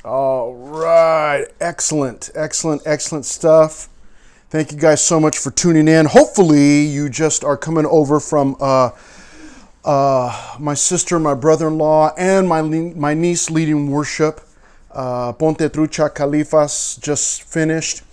All right. Excellent, excellent, excellent stuff. Thank you guys so much for tuning in. Hopefully, you just are coming over from my sister, my brother-in-law, and my niece leading worship. Ponte Trucha Califas just finished.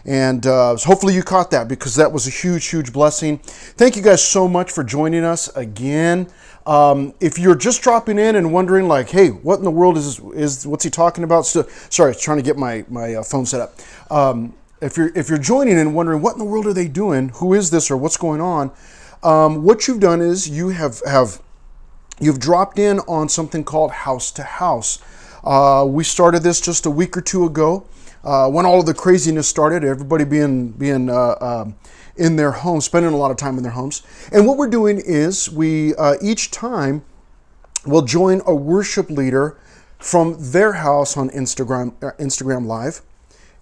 And hopefully you caught that because that was a huge, huge blessing. Thank you guys so much for joining us again. If you're just dropping in and wondering like, hey, what in the world is what's he talking about? Sorry, I was trying to get my phone set up. If you're joining in and wondering what in the world are they doing, who is this or what's going on, what you've done is you've dropped in on something called House to House. We started this just a week or two ago. When all of the craziness started, everybody being in their homes, spending a lot of time in their homes. And what we're doing is we each time will join a worship leader from their house on Instagram Live,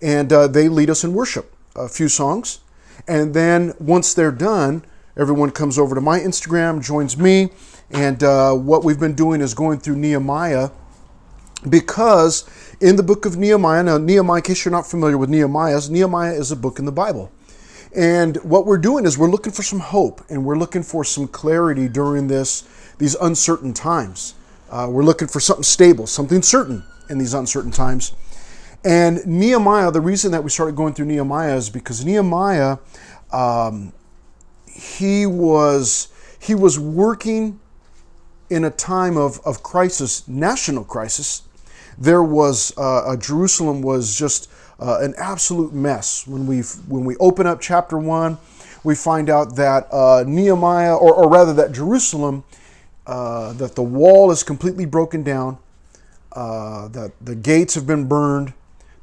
and they lead us in worship, a few songs. And then once they're done, everyone comes over to my Instagram, joins me, and what we've been doing is going through Nehemiah, because in the book of Nehemiah, now Nehemiah, in case you're not familiar with Nehemiah is a book in the Bible. And what we're doing is we're looking for some hope and we're looking for some clarity during these uncertain times. We're looking for something stable, something certain in these uncertain times. And Nehemiah, the reason that we started going through Nehemiah is because Nehemiah, he was working in a time of crisis, national crisis. There was Jerusalem was just an absolute mess. When we open up chapter 1, we find out that Nehemiah, or rather that Jerusalem, that the wall is completely broken down, that the gates have been burned,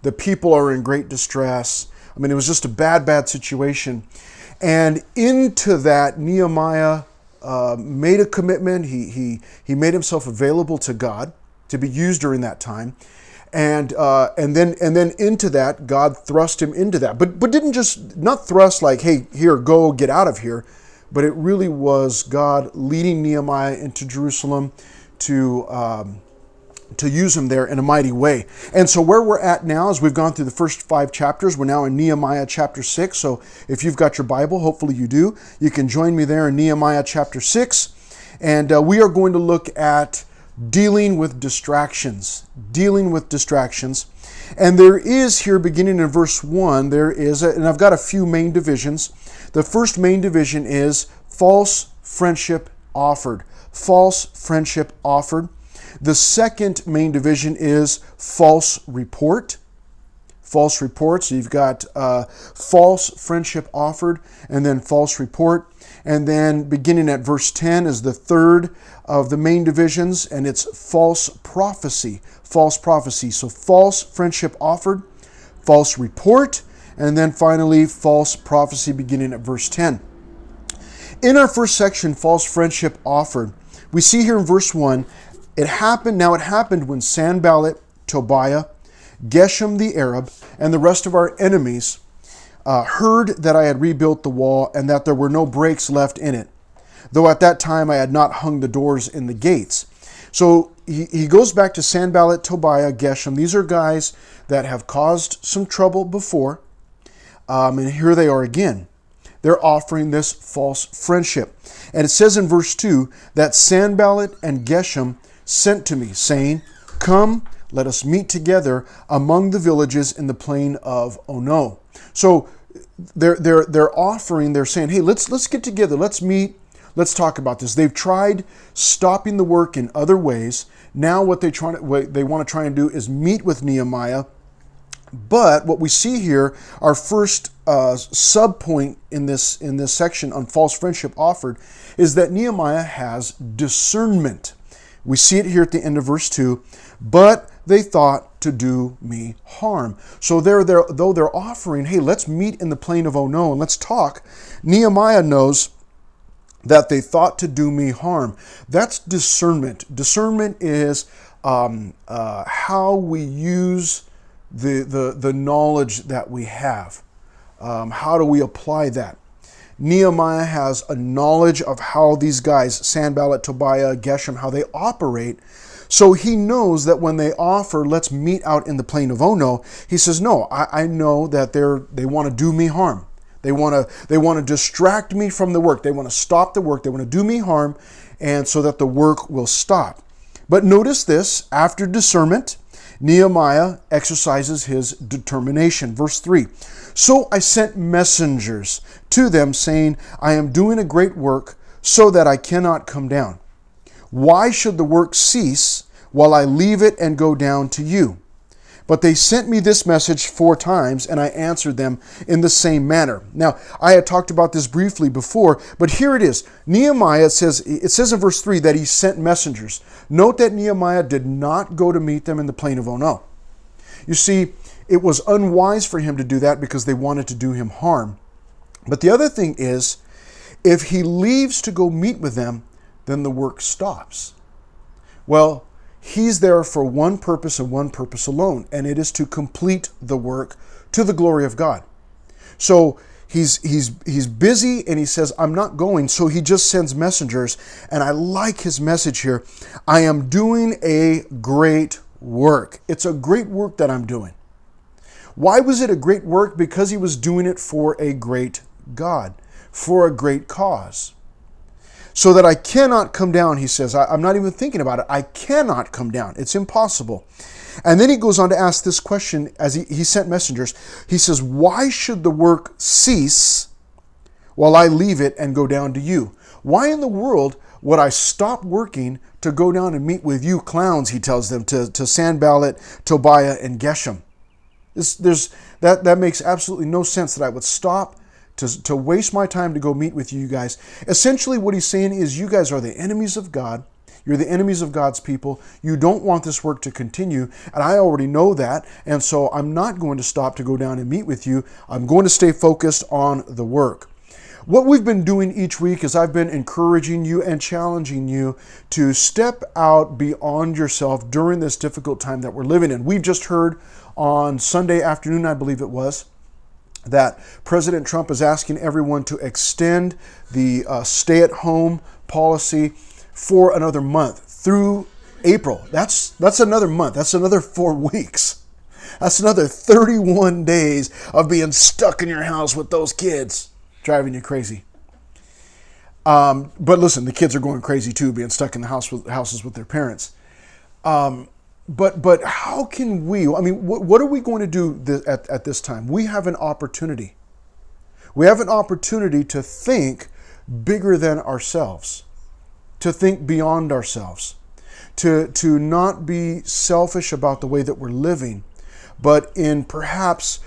the people are in great distress. I mean, it was just a bad situation. And into that, Nehemiah made a commitment. He made himself available to God to be used during that time, and then into that, God thrust him into that, but didn't just not thrust like, hey, here, go, get out of here, but it really was God leading Nehemiah into Jerusalem to use him there in a mighty way. And so where we're at now is we've gone through the first 5 chapters. We're now in Nehemiah chapter 6. So if you've got your Bible, hopefully you do, you can join me there in Nehemiah chapter 6. And we are going to look at dealing with distractions. And there is here, beginning in verse 1, and I've got a few main divisions. The first main division is false friendship offered. False friendship offered. The second main division is false report. False report. So you've got false friendship offered and then false report. And then beginning at verse 10 is the third of the main divisions, and it's false prophecy. False prophecy. So false friendship offered, false report, and then finally false prophecy beginning at verse 10. In our first section, false friendship offered, we see here in verse 1, it happened when Sanballat, Tobiah, Geshem the Arab, and the rest of our enemies heard that I had rebuilt the wall and that there were no breaks left in it, though at that time I had not hung the doors in the gates. So he goes back to Sanballat, Tobiah, Geshem. These are guys that have caused some trouble before, and here they are again. They're offering this false friendship. And it says in verse 2 that Sanballat and Geshem sent to me, saying, "Come, let us meet together among the villages in the plain of Ono." So they're offering, they're saying, hey, let's get together, let's meet, let's talk about this. They've tried stopping the work in other ways. Now what they want to try and do is meet with Nehemiah. But what we see here, our first sub point in this section on false friendship offered, is that Nehemiah has discernment. We see it here at the end of verse 2. But they thought to do me harm. So though they're offering, hey, let's meet in the plain of Ono and let's talk, Nehemiah knows that they thought to do me harm. That's discernment. Discernment is how we use the knowledge that we have. How do we apply that? Nehemiah has a knowledge of how these guys, Sanballat, Tobiah, Geshem, how they operate. So he knows that when they offer, let's meet out in the plain of Ono, he says, no, I know that they want to do me harm. They want to distract me from the work. They want to stop the work. They want to do me harm, and so that the work will stop. But notice this, after discernment, Nehemiah exercises his determination. Verse 3, so I sent messengers to them saying, I am doing a great work so that I cannot come down. Why should the work cease while I leave it and go down to you? But they sent me this message 4 times, and I answered them in the same manner. Now, I had talked about this briefly before, but here it is. Nehemiah, it says in verse 3 that he sent messengers. Note that Nehemiah did not go to meet them in the plain of Ono. You see, it was unwise for him to do that because they wanted to do him harm. But the other thing is, if he leaves to go meet with them, then the work stops. Well, he's there for one purpose and one purpose alone, and it is to complete the work to the glory of God. So he's busy, and he says, I'm not going, so he just sends messengers, and I like his message here. I am doing a great work. It's a great work that I'm doing. Why was it a great work? Because he was doing it for a great God, for a great cause. So that I cannot come down, he says. I'm not even thinking about it. I cannot come down. It's impossible. And then he goes on to ask this question as he sent messengers. He says, why should the work cease while I leave it and go down to you? Why in the world would I stop working to go down and meet with you clowns, he tells them, to Sanballat, Tobiah, and Geshem? That makes absolutely no sense that I would stop to waste my time to go meet with you guys. Essentially what he's saying is, you guys are the enemies of God. You're the enemies of God's people. You don't want this work to continue, and I already know that, and so I'm not going to stop to go down and meet with you. I'm going to stay focused on the work. What we've been doing each week is I've been encouraging you and challenging you to step out beyond yourself during this difficult time that we're living in. We've just heard on Sunday afternoon, I believe it was, that President Trump is asking everyone to extend the stay-at-home policy for another month through April. That's another month. That's another 4 weeks. That's another 31 days of being stuck in your house with those kids, driving you crazy. But listen, the kids are going crazy too, being stuck in the houses with their parents. But how can we, what are we going to do at this time? We have an opportunity. We have an opportunity to think bigger than ourselves, to think beyond ourselves, to not be selfish about the way that we're living, but in perhaps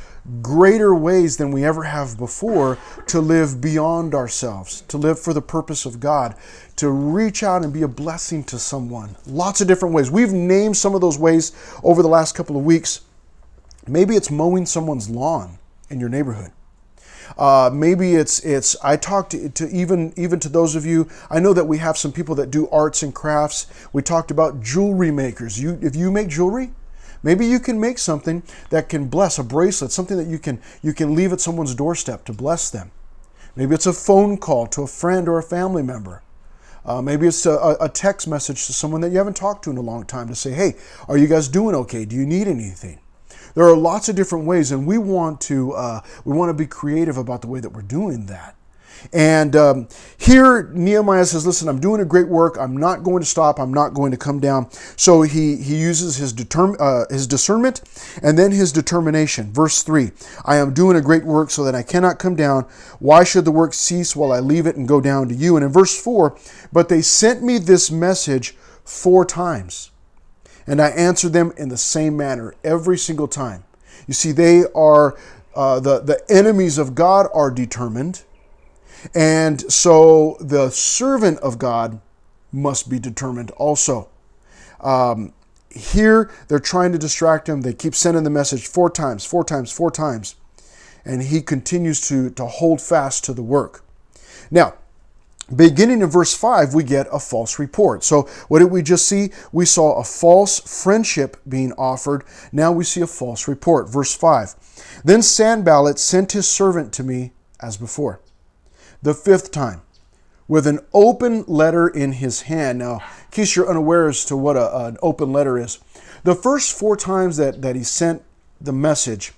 greater ways than we ever have before, to live beyond ourselves, to live for the purpose of God, to reach out and be a blessing to someone. Lots of different ways. We've named some of those ways over the last couple of weeks. Maybe it's mowing someone's lawn in your neighborhood. Maybe it's. I talked to even to those of you. I know that we have some people that do arts and crafts. We talked about jewelry makers. If you make jewelry, maybe you can make something that can bless, a bracelet, something that you can leave at someone's doorstep to bless them. Maybe it's a phone call to a friend or a family member. Maybe it's a text message to someone that you haven't talked to in a long time to say, hey, are you guys doing okay? Do you need anything? There are lots of different ways, and we want to be creative about the way that we're doing that. And here Nehemiah says, listen, I'm doing a great work. I'm not going to stop. I'm not going to come down. So he uses his discernment and then his determination. Verse 3, I am doing a great work so that I cannot come down. Why should the work cease while I leave it and go down to you? And in verse 4, but they sent me this message 4 times. And I answered them in the same manner every single time. You see, they are, the enemies of God are determined. And so the servant of God must be determined also. Here, they're trying to distract him. They keep sending the message 4 times, 4 times, 4 times. And he continues to hold fast to the work. Now, beginning in verse 5, we get a false report. So what did we just see? We saw a false friendship being offered. Now we see a false report. Verse 5, then Sanballat sent his servant to me as before. The 5th time. with an open letter in his hand. Now, in case you're unaware as to what an open letter is, the first 4 times that he sent the message,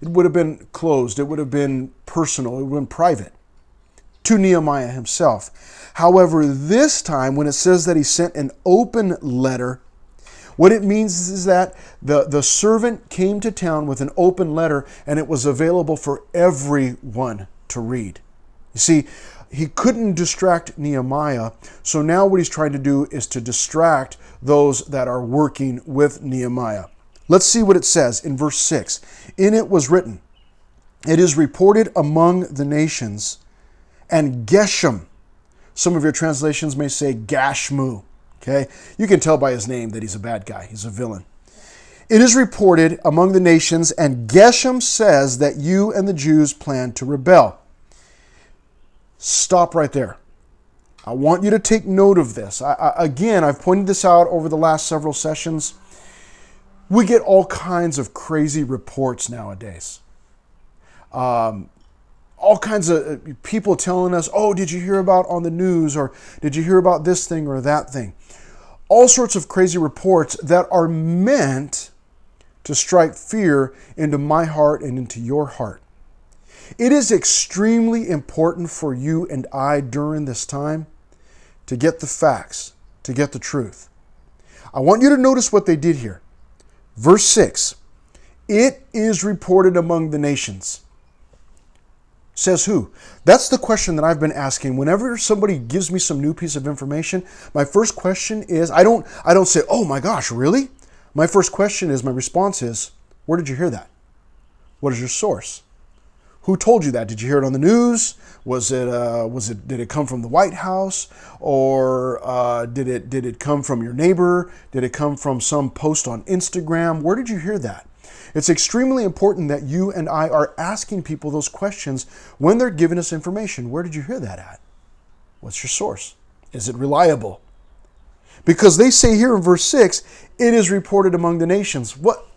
it would have been closed. It would have been personal. It would have been private to Nehemiah himself. However, this time, when it says that he sent an open letter, what it means is that the servant came to town with an open letter and it was available for everyone to read. You see, he couldn't distract Nehemiah, so now what he's trying to do is to distract those that are working with Nehemiah. Let's see what it says in verse 6. In it was written, "It is reported among the nations, and Geshem," some of your translations may say Gashmu. Okay, you can tell by his name that he's a bad guy. He's a villain. "It is reported among the nations, and Geshem says that you and the Jews plan to rebel." Stop right there. I want you to take note of this. Again, I've pointed this out over the last several sessions. We get all kinds of crazy reports nowadays. All kinds of people telling us, "Oh, did you hear about on the news?" Or "Did you hear about this thing or that thing?" All sorts of crazy reports that are meant to strike fear into my heart and into your heart. It is extremely important for you and I during this time to get the facts, to get the truth. I want you to notice what they did here. Verse 6, "It is reported among the nations." Says who? That's the question that I've been asking. Whenever somebody gives me some new piece of information, my first question is, I don't say, "Oh my gosh, really?" My first question is, my response is, where did you hear that? What is your source? Who told you that? Did you hear it on the news? Did it come from the White House? Or did it come from your neighbor? Did it come from some post on Instagram? Where did you hear that? It's extremely important that you and I are asking people those questions when they're giving us information. Where did you hear that at? What's your source? Is it reliable? Because they say here in verse 6, "It is reported among the nations." What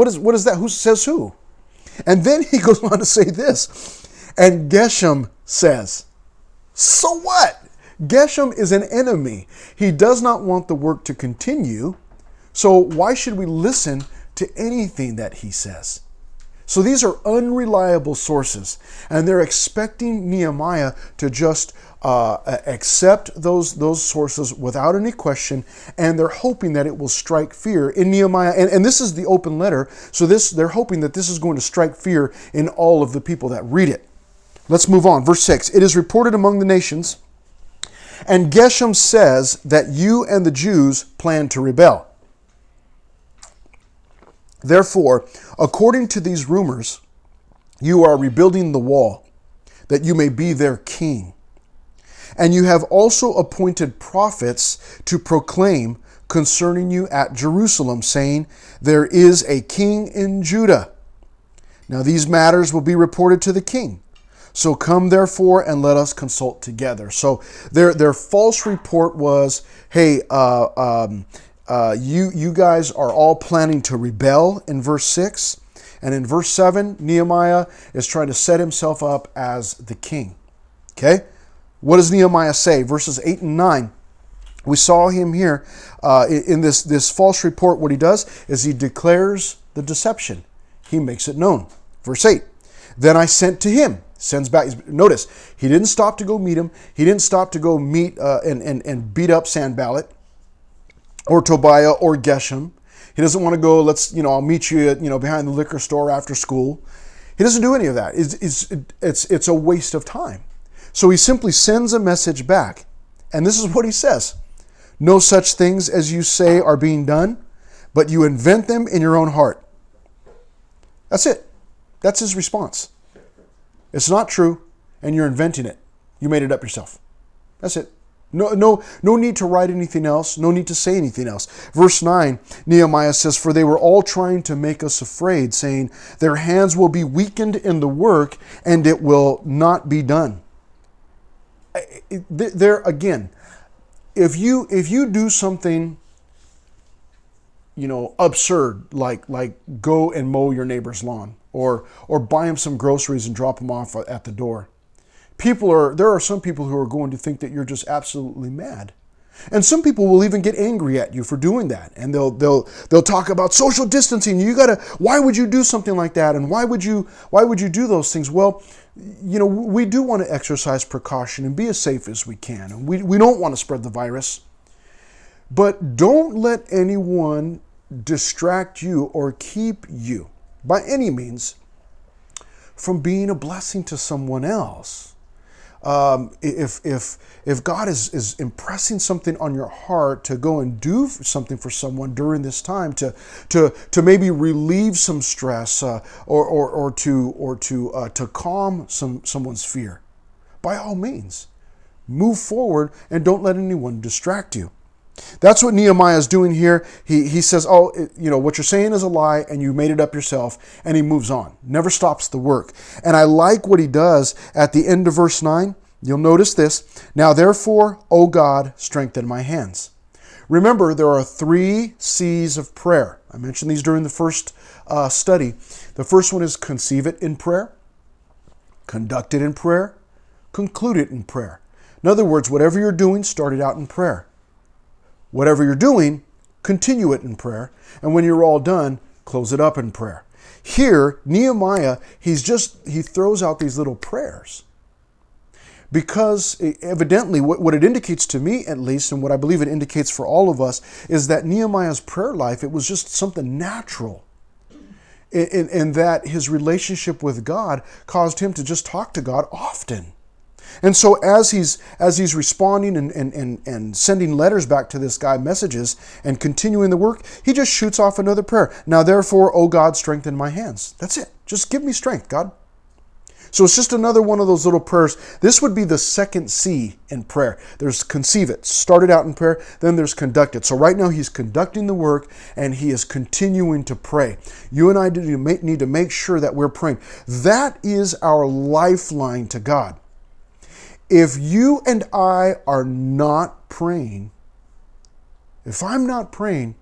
is that? Who says who? And then he goes on to say this, "And Geshem says." So what? Geshem is an enemy. He does not want the work to continue. So why should we listen to anything that he says? So these are unreliable sources, and they're expecting Nehemiah to just accept those sources without any question, and they're hoping that it will strike fear in Nehemiah. And this is the open letter, so they're hoping that this is going to strike fear in all of the people that read it. Let's move on. Verse 6, "It is reported among the nations, and Geshem says that you and the Jews plan to rebel. Therefore, according to these rumors, you are rebuilding the wall, that you may be their king. And you have also appointed prophets to proclaim concerning you at Jerusalem, saying, 'There is a king in Judah.' Now these matters will be reported to the king. So come therefore and let us consult together." So their false report was, "Hey, you guys are all planning to rebel," in verse 6. And in verse 7, Nehemiah is trying to set himself up as the king. Okay? What does Nehemiah say? Verses 8 and 9. We saw him here in this false report. What he does is he declares the deception. He makes it known. Verse 8. "Then I sent to him." Sends back. Notice, he didn't stop to go meet him. He didn't stop to go meet and beat up Sanballat or Tobiah or Geshem. He doesn't want to go, I'll meet you behind the liquor store after school. He doesn't do any of that. It's a waste of time. So he simply sends a message back. And this is what he says. "No such things as you say are being done, but you invent them in your own heart." That's it. That's his response. It's not true, and you're inventing it. You made it up yourself. That's it. No need to write anything else. No need to say anything else. Verse 9, Nehemiah says, "For they were all trying to make us afraid, saying, 'Their hands will be weakened in the work, and it will not be done.'" There again, if you do something, absurd, like go and mow your neighbor's lawn, or buy him some groceries and drop him off at the door, there are some people who are going to think that you're just absolutely mad. And some people will even get angry at you for doing that. And they'll talk about social distancing. Why would you do something like that? And why would you do those things? Well, we do want to exercise precaution and be as safe as we can. And we don't want to spread the virus. But don't let anyone distract you or keep you, by any means, from being a blessing to someone else. If God is impressing something on your heart to go and do something for someone during this time, to maybe relieve some stress, or to calm someone's fear, by all means, move forward and don't let anyone distract you. That's what Nehemiah is doing here. He says, what you're saying is a lie and you made it up yourself, and he moves on. Never stops the work. And I like what he does at the end of verse 9. You'll notice this. Now therefore, O God, strengthen my hands. Remember, there are 3 C's of prayer. I mentioned these during the first study. The first one is conceive it in prayer, conduct it in prayer, conclude it in prayer. In other words, whatever you're doing, start it out in prayer. Whatever you're doing, continue it in prayer. And when you're all done, close it up in prayer. Here, Nehemiah, he throws out these little prayers. Because evidently, what it indicates to me at least, and what I believe it indicates for all of us, is that Nehemiah's prayer life, it was just something natural. In that his relationship with God caused him to just talk to God often. And so as he's responding and sending letters back to this guy, messages, and continuing the work, he just shoots off another prayer. Now therefore, O God, strengthen my hands. That's it. Just give me strength, God. So it's just another one of those little prayers. This would be the second C in prayer. There's conceive it, started out in prayer, then there's conduct it. So right now he's conducting the work and he is continuing to pray. You and I need to make sure that we're praying. That is our lifeline to God. If you and I are not praying, if I'm not praying,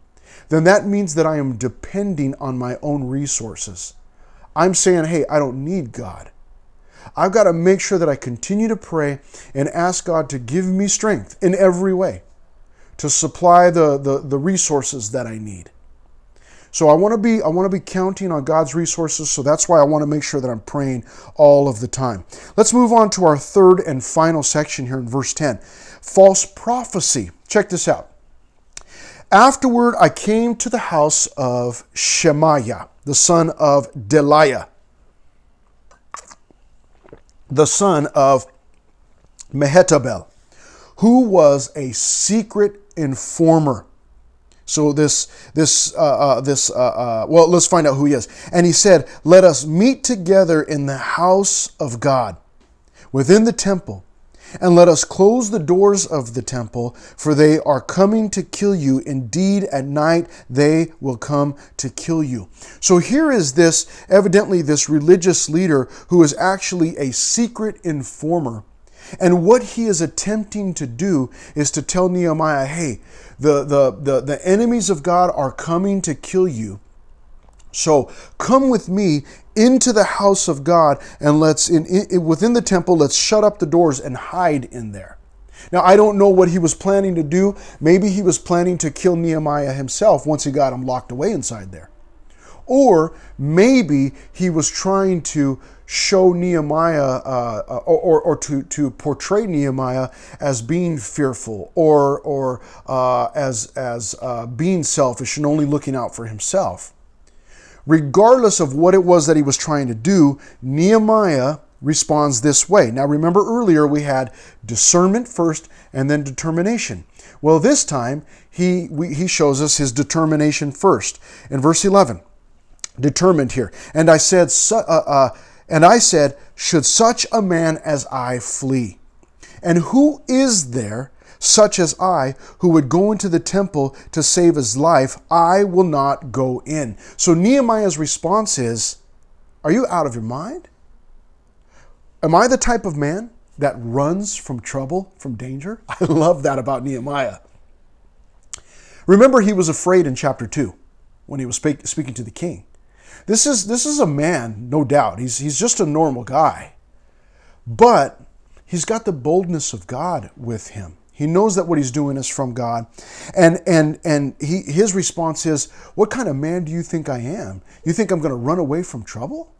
then that means that I am depending on my own resources. I'm saying, hey, I don't need God. I've got to make sure that I continue to pray and ask God to give me strength in every way to supply the resources that I need. So I want to be counting on God's resources, so that's why I want to make sure that I'm praying all of the time. Let's move on to our third and final section here in verse 10. False prophecy. Check this out. Afterward, I came to the house of Shemaiah, the son of Delaiah, the son of Mehetabel, who was a secret informer. So let's find out who he is. And he said, let us meet together in the house of God, within the temple, and let us close the doors of the temple, for they are coming to kill you. Indeed, at night they will come to kill you. So here is evidently this religious leader who is actually a secret informer. And what he is attempting to do is to tell Nehemiah, hey, the enemies of God are coming to kill you. So come with me into the house of God, and within the temple, let's shut up the doors and hide in there. Now, I don't know what he was planning to do. Maybe he was planning to kill Nehemiah himself once he got him locked away inside there. Or maybe he was trying to show Nehemiah or to portray Nehemiah as being fearful or as being selfish and only looking out for himself. Regardless of what it was that he was trying to do, Nehemiah responds this way. Now remember earlier we had discernment first and then determination. Well, this time he shows us his determination first. In verse 11, determined here. And I said, should such a man as I flee? And who is there such as I, who would go into the temple to save his life? I will not go in. So Nehemiah's response is, are you out of your mind? Am I the type of man that runs from trouble, from danger? I love that about Nehemiah. Remember, he was afraid in chapter 2 when he was speaking to the king. This is a man, no doubt. He's just a normal guy. But He's got the boldness of God with him. He knows that what he's doing is from God. And his response is, what kind of man do you think I am? You think I'm going to run away from trouble?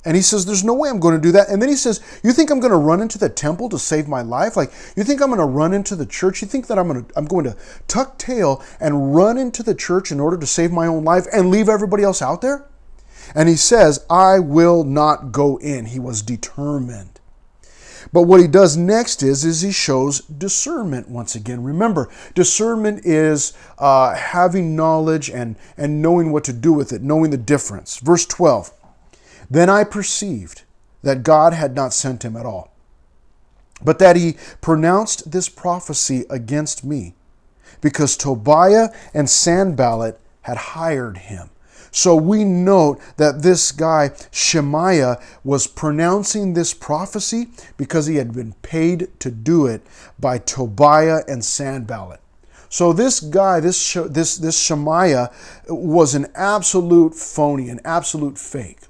And he says, there's no way I'm going to do that. And then he says, you think I'm going to run into the temple to save my life? Like, you think I'm going to run into the church? You think that I'm going to tuck tail and run into the church in order to save my own life and leave everybody else out there? And he says, I will not go in. He was determined. But what he does next is he shows discernment once again. Remember, discernment is having knowledge and knowing what to do with it, knowing the difference. Verse 12, then I perceived that God had not sent him at all, but that he pronounced this prophecy against me, because Tobiah and Sanballat had hired him. So we note that this guy, Shemaiah, was pronouncing this prophecy because he had been paid to do it by Tobiah and Sanballat. So this guy, this Shemaiah, was an absolute phony, an absolute fake.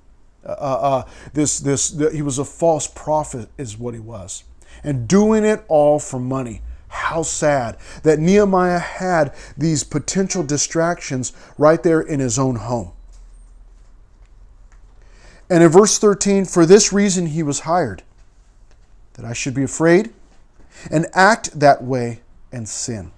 He was a false prophet is what he was. And doing it all for money. How sad that Nehemiah had these potential distractions right there in his own home. And in verse 13, for this reason he was hired, that I should be afraid and act that way and sin,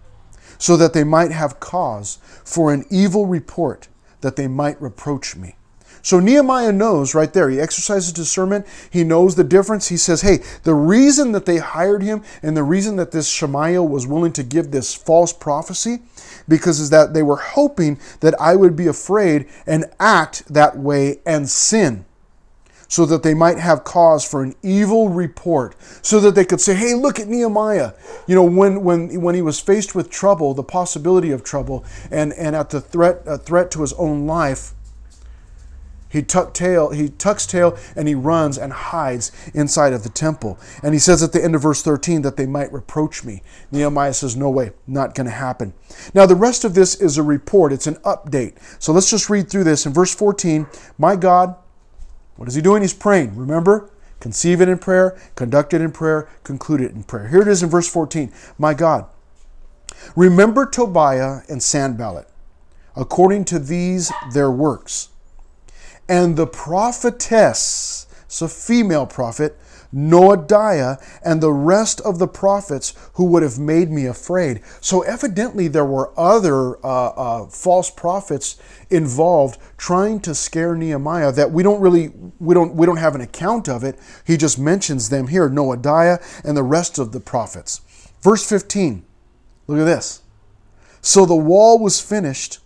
so that they might have cause for an evil report, that they might reproach me. So Nehemiah knows right there, he exercises discernment, he knows the difference. He says, hey, the reason that they hired him and the reason that this Shemaiah was willing to give this false prophecy, because is that they were hoping that I would be afraid and act that way and sin, so that they might have cause for an evil report, so that they could say, hey, look at Nehemiah. You know, when he was faced with trouble, the possibility of trouble, and at the threat to his own life, he tucks tail and he runs and hides inside of the temple. And he says at the end of verse 13 that they might reproach me. Nehemiah says, no way, not going to happen. Now the rest of this is a report. It's an update. So let's just read through this. In verse 14, my God, what is he doing? He's praying. Remember? Conceive it in prayer, conduct it in prayer, conclude it in prayer. Here it is in verse 14. My God, remember Tobiah and Sanballat, according to these their works, and the prophetess, so female prophet, Noadiah, and the rest of the prophets who would have made me afraid. So evidently there were other false prophets involved trying to scare Nehemiah that we don't have an account of it. He just mentions them here, Noadiah and the rest of the prophets. Verse 15, look at this. So the wall was finished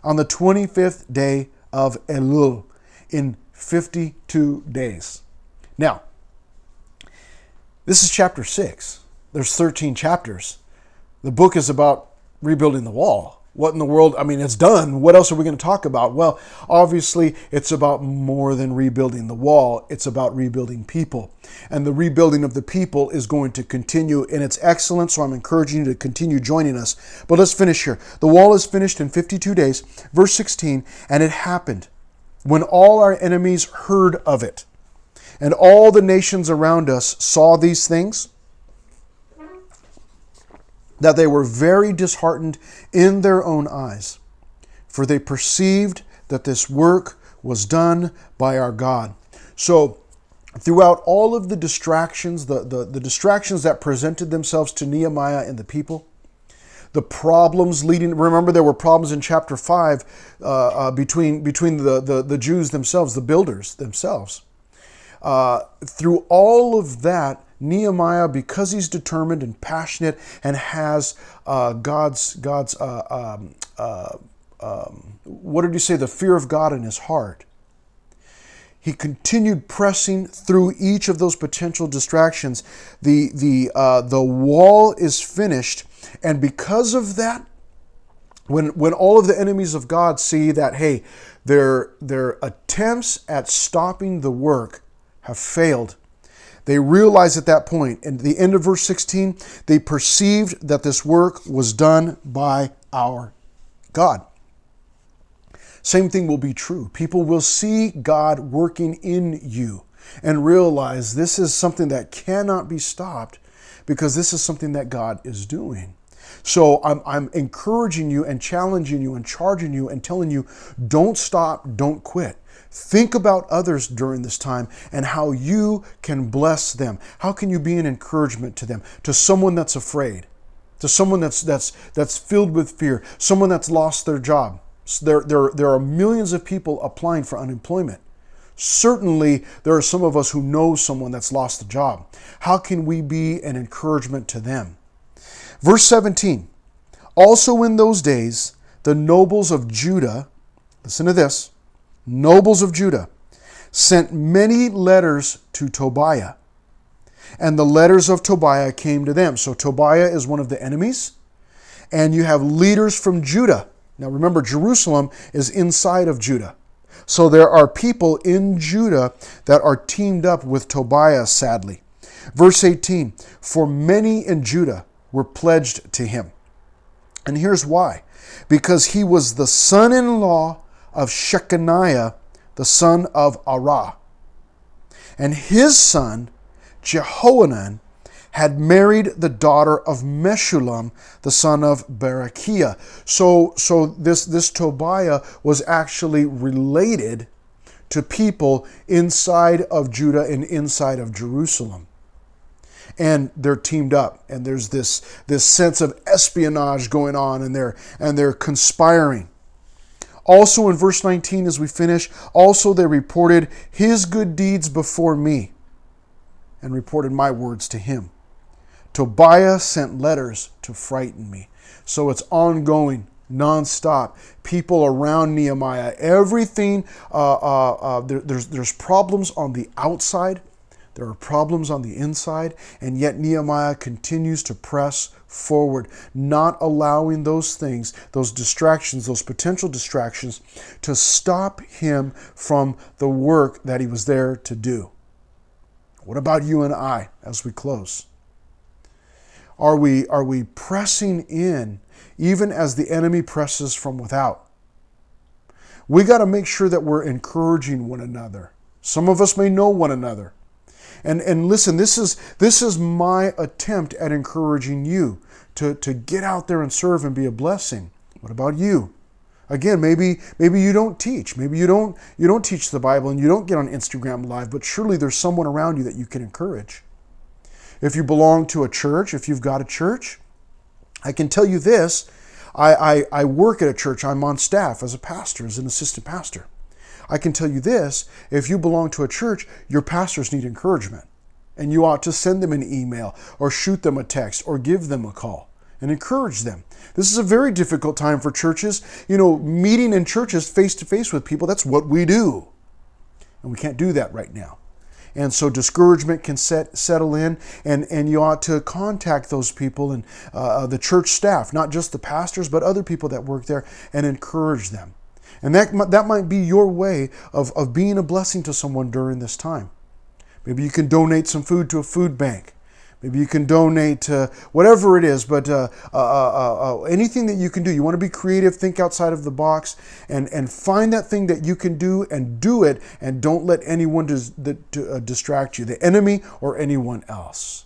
on the 25th day of Elul, in 52 days. Now, this is chapter 6. There's 13 chapters. The book is about rebuilding the wall. What in the world? I mean, it's done. What else are we going to talk about? Well, obviously, it's about more than rebuilding the wall. It's about rebuilding people. And the rebuilding of the people is going to continue in its excellence, so I'm encouraging you to continue joining us. But let's finish here. The wall is finished in 52 days. Verse 16, and it happened when all our enemies heard of it, and all the nations around us saw these things, that they were very disheartened in their own eyes, for they perceived that this work was done by our God. So throughout all of the distractions, the distractions that presented themselves to Nehemiah and the people, the problems leading, remember there were problems in chapter 5 between the Jews themselves, the builders themselves. Through all of that, Nehemiah, because he's determined and passionate and has God's what did you say, the fear of God in his heart, he continued pressing through each of those potential distractions. The wall is finished, and because of that, when all of the enemies of God see that, hey, their attempts at stopping the work have failed, they realize at that point, in the end of verse 16, they perceived that this work was done by our God. Same thing will be true. People will see God working in you. and realize this is something that cannot be stopped because this is something that God is doing. So I'm encouraging you and challenging you and charging you and telling you, don't stop, don't quit. Think about others during this time and how you can bless them. How can you be an encouragement to them, to someone that's afraid, to someone that's filled with fear, someone that's lost their job. There are millions of people applying for unemployment. Certainly, there are some of us who know someone that's lost a job. How can we be an encouragement to them? Verse 17, also in those days, the nobles of Judah, listen to this, nobles of Judah sent many letters to Tobiah, and the letters of Tobiah came to them. So Tobiah is one of the enemies, and you have leaders from Judah. Now remember, Jerusalem is inside of Judah. So there are people in Judah that are teamed up with Tobiah, sadly. Verse 18, for many in Judah were pledged to him. And here's why. Because he was the son-in-law of Shechaniah, the son of Arah. And his son, Jehohanan, had married the daughter of Meshullam, the son of Berechiah. So this Tobiah was actually related to people inside of Judah and inside of Jerusalem. And they're teamed up, and there's this sense of espionage going on, and they're conspiring. Also in verse 19, as we finish, also they reported his good deeds before me, and reported my words to him. Tobiah sent letters to frighten me. So it's ongoing, nonstop. People around Nehemiah, everything. There's problems on the outside. There are problems on the inside, and yet Nehemiah continues to press forward, not allowing those things, those distractions, those potential distractions, to stop him from the work that he was there to do. What about you and I as we close? Are we pressing in even as the enemy presses from without? We got to make sure that we're encouraging one another. Some of us may know one another. And listen, this is my attempt at encouraging you to get out there and serve and be a blessing. What about you? Again, maybe you don't teach. Maybe you don't teach the Bible and you don't get on Instagram Live, but surely there's someone around you that you can encourage. If you belong to a church, if you've got a church, I can tell you this. I work at a church. I'm on staff as a pastor, as an assistant pastor. I can tell you this, if you belong to a church, your pastors need encouragement. And you ought to send them an email or shoot them a text or give them a call and encourage them. This is a very difficult time for churches. Meeting in churches face to face with people, that's what we do. And we can't do that right now. And so discouragement can settle in, and you ought to contact those people and the church staff, not just the pastors, but other people that work there, and encourage them. And that might be your way of being a blessing to someone during this time. Maybe you can donate some food to a food bank. Maybe you can donate to whatever it is, but anything that you can do. You want to be creative, think outside of the box, and find that thing that you can do and do it, and don't let anyone distract you, the enemy or anyone else.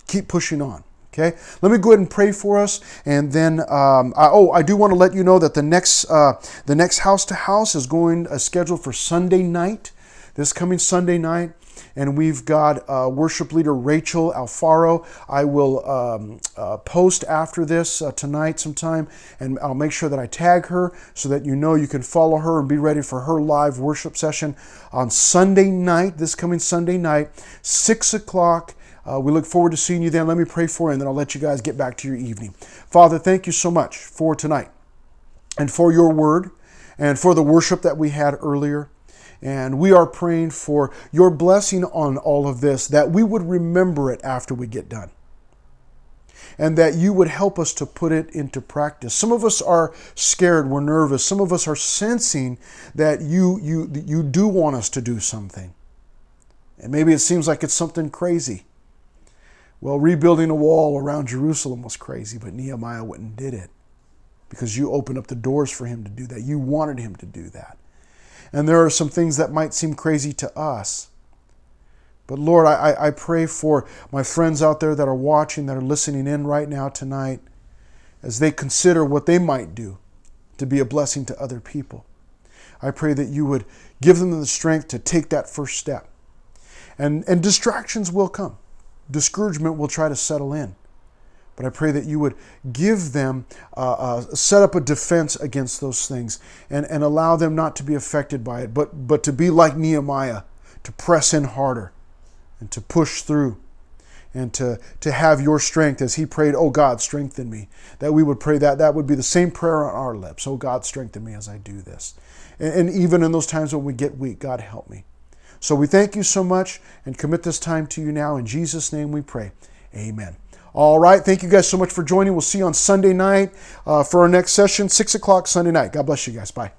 Keep pushing on. Okay, let me go ahead and pray for us, and then I do want to let you know that the next House to House is scheduled for Sunday night, this coming Sunday night, and we've got worship leader Rachel Alfaro. I will post after this tonight sometime, and I'll make sure that I tag her so that you can follow her and be ready for her live worship session on Sunday night, this coming Sunday night, 6 o'clock. We look forward to seeing you then. Let me pray for you, and then I'll let you guys get back to your evening. Father, thank you so much for tonight and for your word and for the worship that we had earlier. And we are praying for your blessing on all of this, that we would remember it after we get done, and that you would help us to put it into practice. Some of us are scared, we're nervous. Some of us are sensing that you do want us to do something. And maybe it seems like it's something crazy. Well, rebuilding a wall around Jerusalem was crazy, but Nehemiah went and did it because you opened up the doors for him to do that. You wanted him to do that. And there are some things that might seem crazy to us, But Lord, I pray for my friends out there that are watching, that are listening in right now tonight, as they consider what they might do to be a blessing to other people. I pray that you would give them the strength to take that first step. And distractions will come. Discouragement will try to settle in. But I pray that you would give them, set up a defense against those things and allow them not to be affected by it, but to be like Nehemiah, to press in harder and to push through and to have your strength as he prayed, oh God, strengthen me. That we would pray that. That would be the same prayer on our lips. Oh God, strengthen me as I do this. And even in those times when we get weak, God, help me. So we thank you so much and commit this time to you now. In Jesus' name we pray. Amen. All right. Thank you guys so much for joining. We'll see you on Sunday night for our next session, 6 o'clock Sunday night. God bless you guys. Bye.